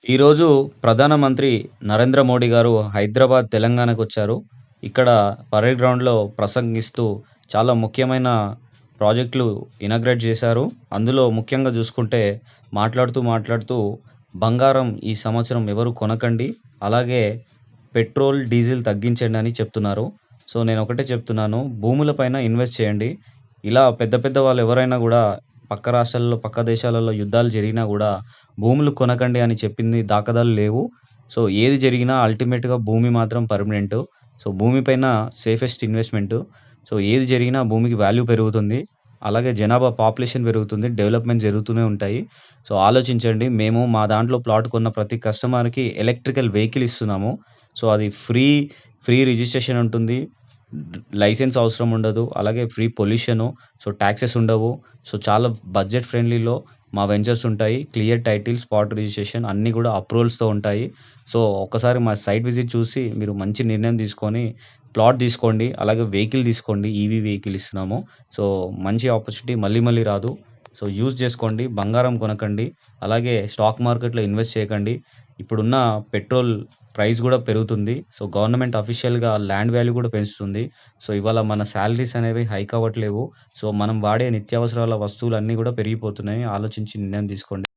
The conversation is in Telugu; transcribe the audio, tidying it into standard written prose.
ఈరోజు ప్రధానమంత్రి నరేంద్ర మోడీ గారు హైదరాబాద్, తెలంగాణకొచ్చారు. ఇక్కడ పరేడ్ గ్రౌండ్‌లో ప్రసంగిస్తూ చాలా ముఖ్యమైన ప్రాజెక్టులు ఇనాగ్రేట్ చేశారు. అందులో ముఖ్యంగా చూసుకుంటే మాట్లాడుతూ బంగారం ఈ సంవత్సరం ఎవరు కొనకండి. అలాగే పెట్రోల్, డీజిల్ తగ్గించండి అని చెప్తున్నారు. సో, నేనొకటే చెప్తున్నాను. భూముల పైన ఇన్వెస్ట్ చేయండి. ఇలా పెద్ద పెద్ద వాళ్ళు ఎవరైనా గూడా పక్క రాష్ట్రాలలో, పక్క దేశాలలో యుద్ధాలు జరిగినా గూడా భూములు కొనకండి అని చెప్పింది దాఖలాలు లేవు. సో, ఏది జరిగినా అల్టిమేట్‌గా భూమి మాత్రం పర్మనెంటు. సో, భూమి పైన సేఫెస్ట్ ఇన్వెస్ట్‌మెంటు. సో, ఏది జరిగినా భూమికి వాల్యూ పెరుగుతుంది. అలాగే జనాభా పాపులేషన్ పెరుగుతుంది. డెవలప్‌మెంట్ జరుగుతూనే ఉంటాయి. సో, ఆలోచించండి. మేము మా దాంట్లో ప్లాట్ కొన్న ప్రతి కస్టమర్‌కి ఎలక్ట్రికల్ వెహికల్ ఇస్తున్నాము. సో, అది ఫ్రీ రిజిస్ట్రేషన్ ఉంటుంది. లైసెన్స్ అవసరం ఉండదు. అలాగే ఫ్రీ పొల్యూషను. సో, టాక్సెస్ ఉండవు. సో, చాలా బడ్జెట్ ఫ్రెండ్లీలో మా వెంచర్స్ ఉంటాయి. క్లియర్ టైటిల్, స్పాట్ రిజిస్ట్రేషన్ అన్నీ గూడా అప్రూవల్స్‌తో ఉంటాయి. సో, ఒక్కసారి మా సైట్ విజిట్ చూసి మీరు మంచి నిర్ణయం తీసుకొని ప్లాట్ తీసుకోండి. అలాగే వెహికల్ తీసుకోండి. ఈవీ వెహికల్ ఇస్తున్నాము. సో, మంచి ఆపర్చునిటీ మళ్ళీ మళ్ళీ రాదు. సో, యూజ్ చేసుకోండి. బంగారం కొనకండి. అలాగే స్టాక్ మార్కెట్‌లో ఇన్వెస్ట్ చేయకండి. ఇప్పుడున్న పెట్రోల్ ప్రైస్ గూడా పెరుగుతుంది. సో, గవర్నమెంట్ అఫీషియల్‌గా ల్యాండ్ వాల్యూ గూడా పెంచుతుంది. సో, ఇవాళ మన సాలరీస్ అనేవి హైక్ అవ్వట్లేవు. సో, మనం వాడే నిత్యావసరాల వస్తువులన్నీ గూడా పెరిగిపోతున్నాయి. ఆలోచించి నిర్ణయం తీసుకోండి.